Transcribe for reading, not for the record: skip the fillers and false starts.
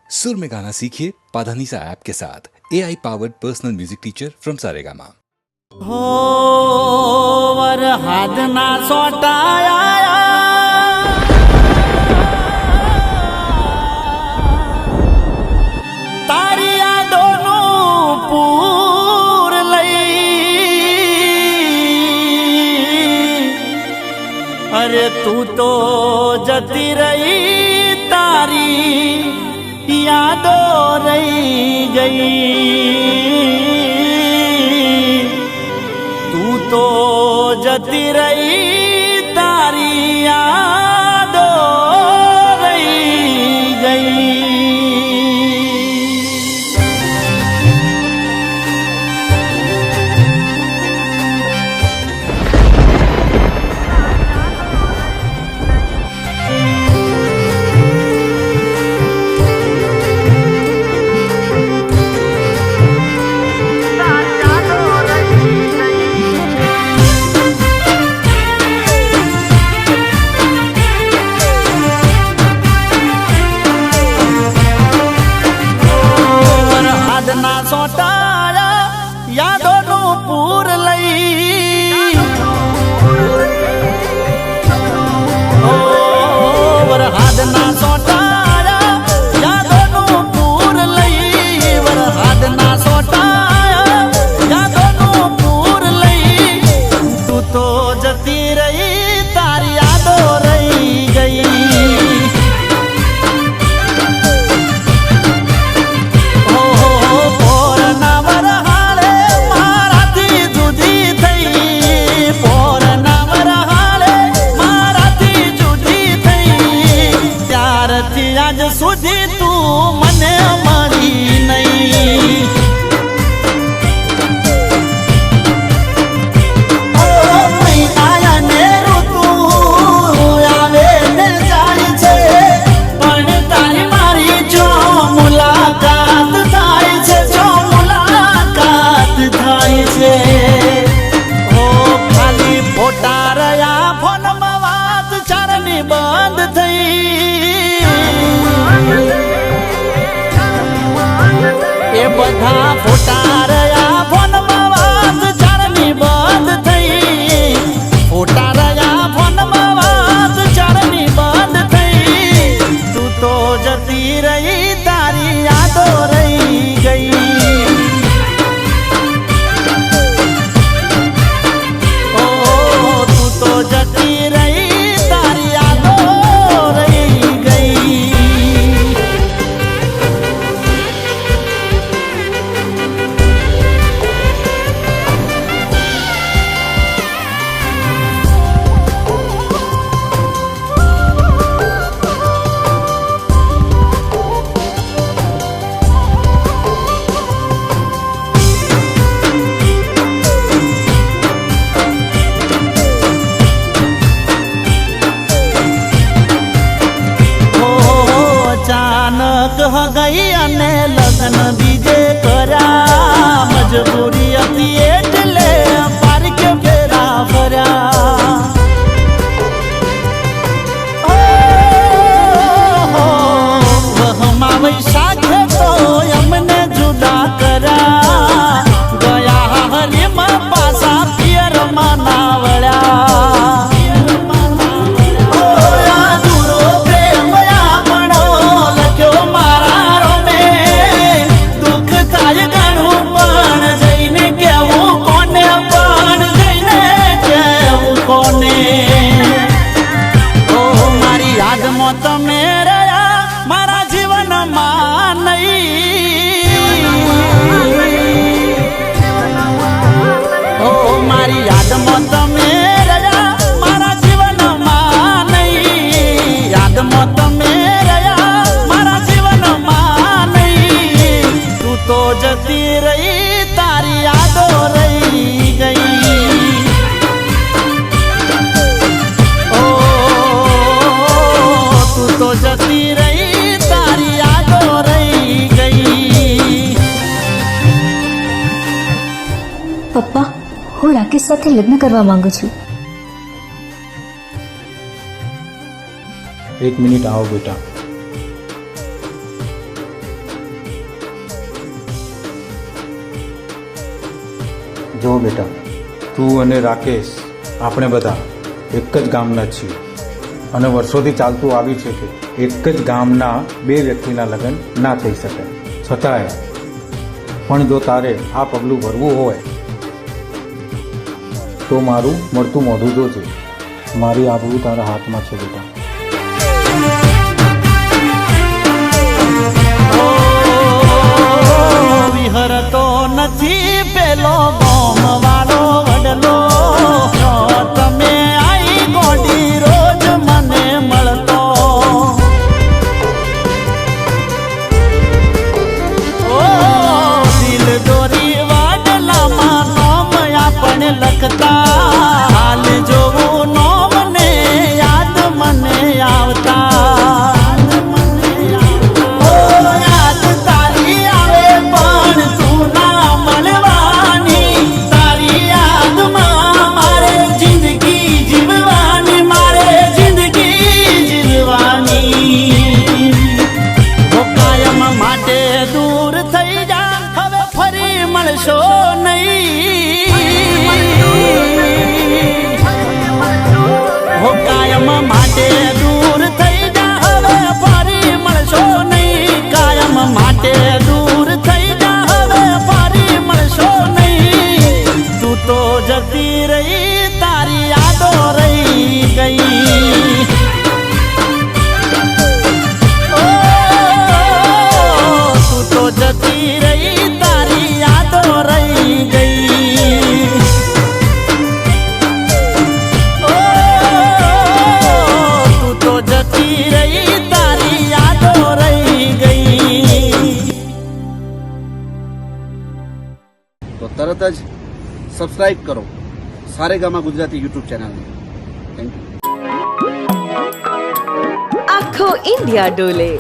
सुर में गाना सीखिए पाधानीसा ऐप के साथ। AI powered personal music teacher from Saregama. हो वरहाद ना सोटाया तारी यादों पूर लई अरे तू तो जती रही तारी यादों रही गई तू तो जती रही तारी यादों रही गई। सोटाया यादों पूर लई ओ वरहाद ना सोटाया यादों पूर लई वरहाद ना सोटाया यादों पूर लई तू तो जती रही तारी यादों रही गई आज सुधी तू मने मरी नहीं ओ महीना ने ऋतु आवे ने जाय छे पण तारी मारी जो मुलाकात थाय छे जो मुलाकात थाय छे ओ खाली फोटा रया फोन में बात चारनी बंद थई ए बधा फोटा रया फोन में बात चारनी बंद थई फोटा रया फोन में बात चारनी बंद थई तू तो जती रही तारी यादों रही गई ओ तू तो जती रही तारी यादों रही गई। अचानक हो गई अने लगन बीजे करा मजबूरी अति एटले पार के फेरा फरा वहमा साथे तो अमने जुदा करा गया हरी में पासा पियर मनावड़ा તમે રહ્યા મારા જીવનમાં નહીં ઓ મારી યાદમાં તમે રહ્યા મારા જીવનમાં નહીં યાદમાં તમે રહ્યા મારા જીવનમાં નહીં તું તો જતી રહી તારી યાદો રહી ગઈ तो जती रही तारी यादों रही गई। पप्पा हूँ राकेश साथे लग्न करवा मांगू छू। 1 મિનિટ આવો બેટા। જો બેટા, તું અને રાકેશ આપણે બધા એક જ ગામના છીએ અને વર્ષોથી ચાલતું આવ્યું છે કે એક જ ગામના બે વ્યક્તિના લગ્ન ના થઈ શકે. છતાંય પણ જો તારે આ પગલું ભરવું હોય તો મારું મળતું મોઢું જોજે. મારી આબરૂ તારા હાથમાં છે બેટા. વિહરતો નથી પેલો ગોમ વાળો વડલો, જો તમે આઈ ગોડી રોજ મને મળતો. ઓ દિલ દોરી વાડલામાં નોમ આપણે લખતા, હાલ જોવું નોમ ને યાદ મને આવતા. મળશો નહીં, હો કાયમ માટે દૂર થઈ જા, હવે ફરી મળશો નહીં. કાયમ માટે દૂર થઈ જા, હવે ફરી મળશો નહીં. તું તો જતી રહી, તારી યાદો રહી ગઈ. તું તો જતી રહી, તારી યાદો રહી ગઈ. તું તો જતી રહી, તારી યાદો રહી ગઈ. તો તરત જ સબસ્ક્રાઇબ કરો સારેગામા ગુજરાતી યુટ્યુબ ચેનલને. Thank you. આખો ઇન્ડિયા ડોલે.